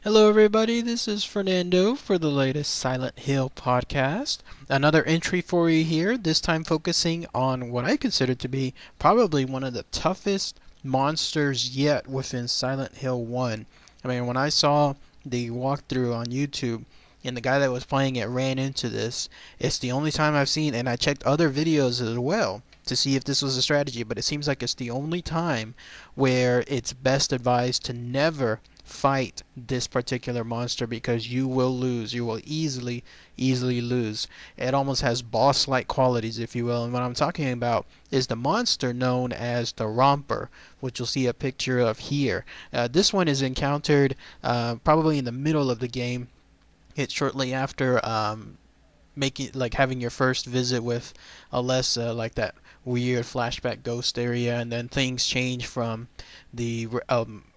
Hello, everybody. This is Fernando for the latest Silent Hill podcast. Another entry for you here, this time focusing on what I consider to be probably one of the toughest monsters yet within Silent Hill 1. I mean, when I saw the walkthrough on YouTube and the guy that was playing it ran into this, it's the only time I've seen, and I checked other videos as well to see if this was a strategy, but it seems like it's the only time where it's best advised to never fight this particular monster because you will lose. You will easily lose. It almost has boss-like qualities, if you will. And what I'm talking about is the monster known as the Romper, which you'll see a picture of here. This one is encountered probably in the middle of the game. It's shortly after having your first visit with Alessa, like that weird flashback ghost area, and then things change from the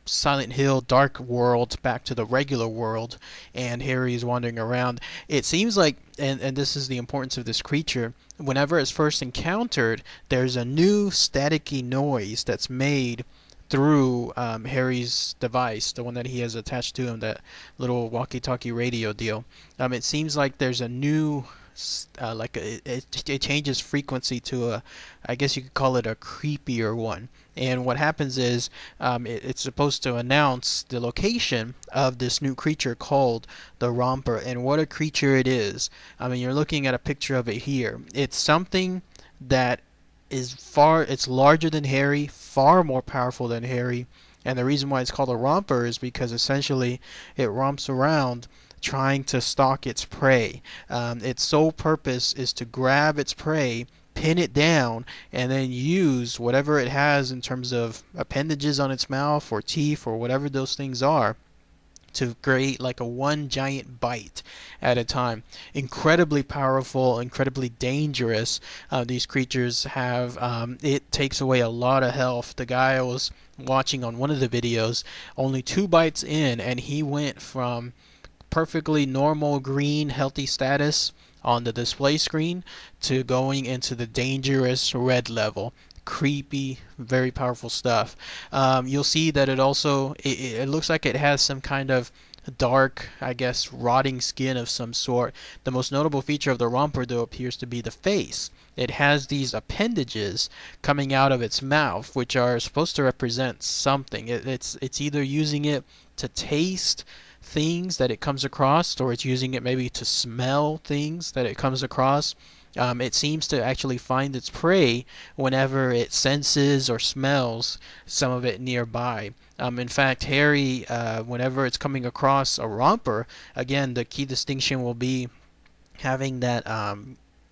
Silent Hill dark world back to the regular world, and Harry is wandering around. It seems like, and this is the importance of this creature, whenever it's first encountered, there's a new staticky noise that's made through Harry's device, the one that he has attached to him, that little walkie-talkie radio deal. It seems like there's a new it changes frequency to I guess you could call it a creepier one. And what happens is it's supposed to announce the location of this new creature called the Romper, and what a creature it is. I mean, you're looking at a picture of it here. It's something that it's larger than Harry, far more powerful than Harry, and the reason why it's called a romper is because essentially it romps around trying to stalk its prey. Its sole purpose is to grab its prey, pin it down, and then use whatever it has in terms of appendages on its mouth or teeth or whatever those things are to create like a one giant bite at a time. Incredibly powerful, incredibly dangerous. These creatures have, it takes away a lot of health. The guy I was watching on one of the videos, only 2 bites in, and he went from perfectly normal green healthy status on the display screen to going into the dangerous red level. Creepy, very powerful stuff. You'll see that it looks like it has some kind of dark, I guess, rotting skin of some sort. The most notable feature of the Romper, though, appears to be the face. It has these appendages coming out of its mouth, which are supposed to represent something. It's either using it to taste things that it comes across, or it's using it maybe to smell things that it comes across. It seems to actually find its prey whenever it senses or smells some of it nearby. In fact, Harry, whenever it's coming across a romper, again, the key distinction will be having that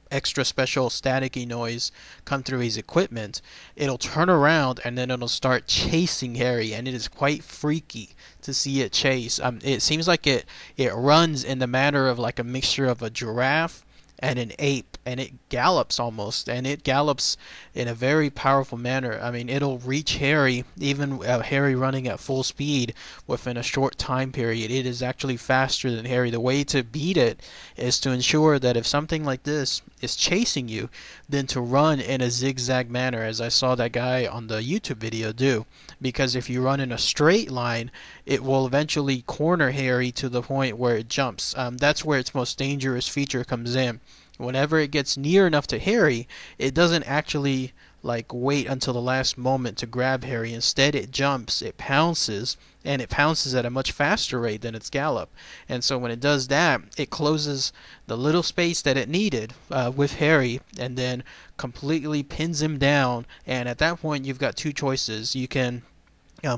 extra special staticky noise come through his equipment. It'll turn around and then it'll start chasing Harry, and it is quite freaky to see it chase. It seems like it runs in the manner of like a mixture of a giraffe and an ape, and it gallops almost, and it gallops in a very powerful manner. I mean, it'll reach Harry, even Harry running at full speed within a short time period. It is actually faster than Harry. The way to beat it is to ensure that if something like this is chasing you, then to run in a zigzag manner, as I saw that guy on the YouTube video do. Because if you run in a straight line, it will eventually corner Harry to the point where it jumps. That's where its most dangerous feature comes in. Whenever it gets near enough to Harry, it doesn't actually like wait until the last moment to grab Harry. Instead, it jumps, it pounces, and it pounces at a much faster rate than its gallop. And so when it does that, it closes the little space that it needed with Harry, and then completely pins him down. And at that point, you've got 2 choices. You can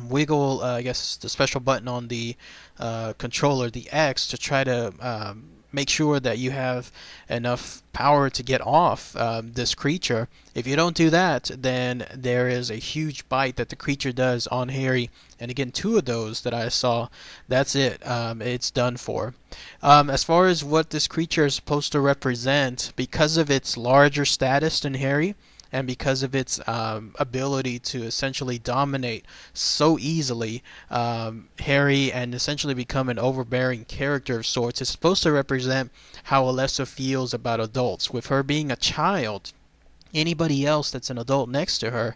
wiggle, I guess, the special button on the controller, the X, to try to make sure that you have enough power to get off this creature. If you don't do that, then there is a huge bite that the creature does on Harry. And again, 2 of those that I saw, that's it. It's done for. As far as what this creature is supposed to represent, because of its larger status than Harry, and because of its ability to essentially dominate so easily Harry and essentially become an overbearing character of sorts, it's supposed to represent how Alessa feels about adults. With her being a child, anybody else that's an adult next to her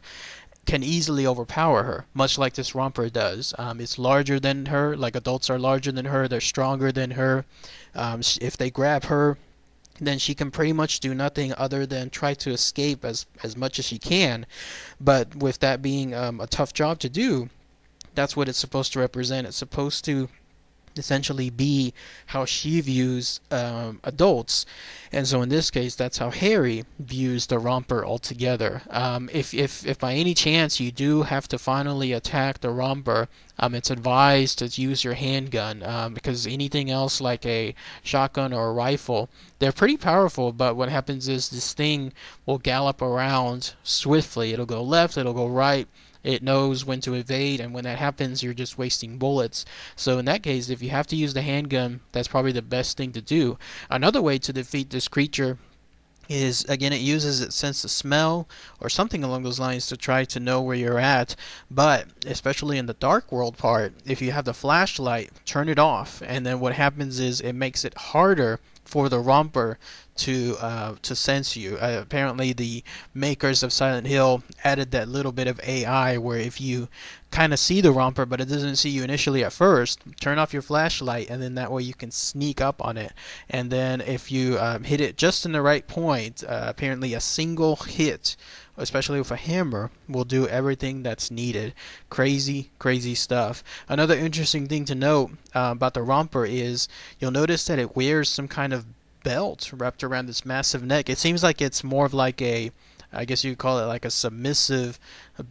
can easily overpower her, much like this Romper does. It's larger than her, like adults are larger than her, they're stronger than her. If they grab her, then she can pretty much do nothing other than try to escape as much as she can. But with that being a tough job to do, that's what it's supposed to represent. It's supposed to essentially be how she views adults. And so in this case, that's how Harry views the Romper altogether. If by any chance you do have to finally attack the Romper, it's advised to use your handgun, because anything else like a shotgun or a rifle, they're pretty powerful, but what happens is this thing will gallop around swiftly. It'll go left, it'll go right. It knows when to evade, and when that happens, you're just wasting bullets. So in that case, if you have to use the handgun, that's probably the best thing to do. Another way to defeat this creature is, again, it uses its sense of smell or something along those lines to try to know where you're at. But especially in the dark world part, if you have the flashlight, turn it off, and then what happens is it makes it harder for the Romper to sense you. Apparently, the makers of Silent Hill added that little bit of AI where if you kind of see the Romper but it doesn't see you initially at first, turn off your flashlight, and then that way you can sneak up on it. And then if you hit it just in the right point, apparently a single hit, especially with a hammer, will do everything that's needed. Crazy, crazy stuff. Another interesting thing to note about the Romper is you'll notice that it wears some kind of belt wrapped around its massive neck. It seems like it's more of like a, I guess you could call it like a submissive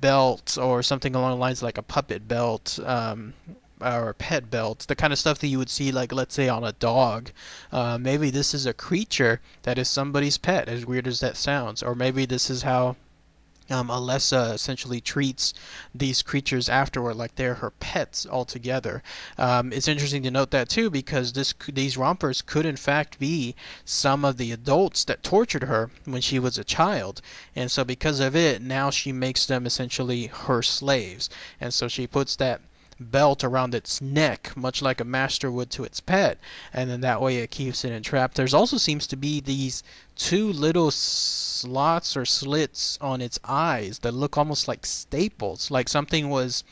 belt or something along the lines like a puppet belt. Or a pet belt, the kind of stuff that you would see, like, let's say, on a dog. Maybe this is a creature that is somebody's pet, as weird as that sounds. Or maybe this is how Alessa essentially treats these creatures afterward, like they're her pets altogether. It's interesting to note that too, because these Rompers could in fact be some of the adults that tortured her when she was a child, and so because of it, now she makes them essentially her slaves, and so she puts that belt around its neck, much like a master would to its pet, and then that way it keeps it entrapped. There's also seems to be these two little slots or slits on its eyes that look almost like staples, like something was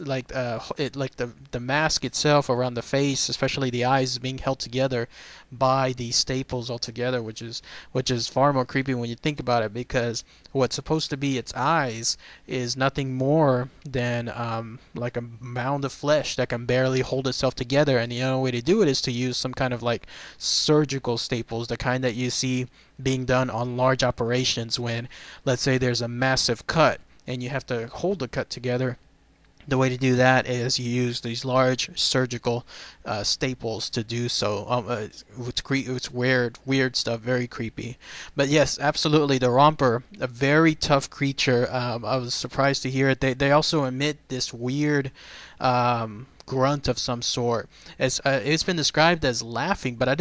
like the mask itself around the face, especially the eyes, being held together by these staples altogether, which is far more creepy when you think about it, because what's supposed to be its eyes is nothing more than like a mound of flesh that can barely hold itself together, and the only way to do it is to use some kind of like surgical staples, the kind that you see being done on large operations when, let's say, there's a massive cut and you have to hold the cut together. The way to do that is you use these large surgical staples to do so. It's weird stuff, very creepy. But yes, absolutely, the Romper, a very tough creature. I was surprised to hear it. They also emit this weird grunt of some sort. It's been described as laughing, but I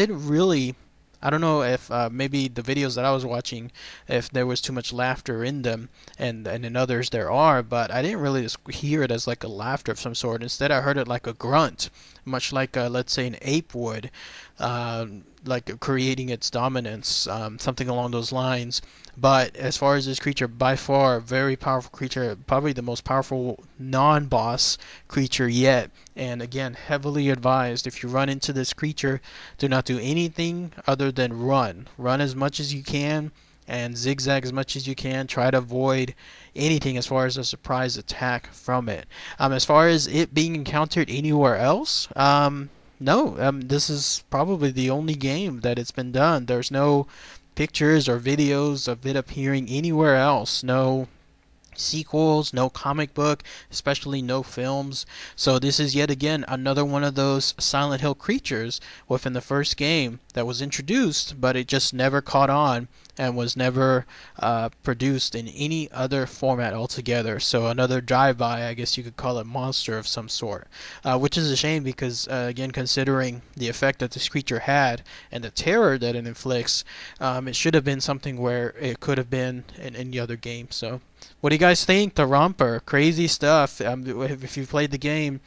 don't know if maybe the videos that I was watching, if there was too much laughter in them, and in others there are, but I didn't really hear it as like a laughter of some sort. Instead, I heard it like a grunt, much like, let's say, an ape would, like creating its dominance, something along those lines. But as far as this creature, by far, a very powerful creature, probably the most powerful non-boss creature yet. And again, heavily advised, if you run into this creature, do not do anything other than run. Run as much as you can and zigzag as much as you can. Try to avoid anything as far as a surprise attack from it. As far as it being encountered anywhere else, no. This is probably the only game that it's been done. There's no pictures or videos of it appearing anywhere else. No sequels, no comic book, especially no films. So this is yet again another one of those Silent Hill creatures within the first game that was introduced, but it just never caught on and was never produced in any other format altogether. So another drive-by, I guess you could call it, monster of some sort, which is a shame because, again, considering the effect that this creature had and the terror that it inflicts, it should have been something where it could have been in any other game. So What do you guys think? The Romper, crazy stuff. If you played the game,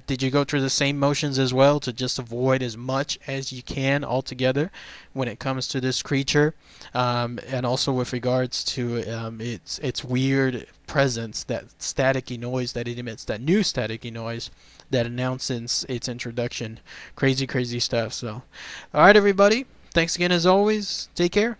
did you go through the same motions as well to just avoid as much as you can altogether when it comes to this creature, and also with regards to its weird presence, that staticky noise that it emits, that new staticky noise that announces its introduction. Crazy, crazy stuff. So, all right, everybody. Thanks again as always. Take care.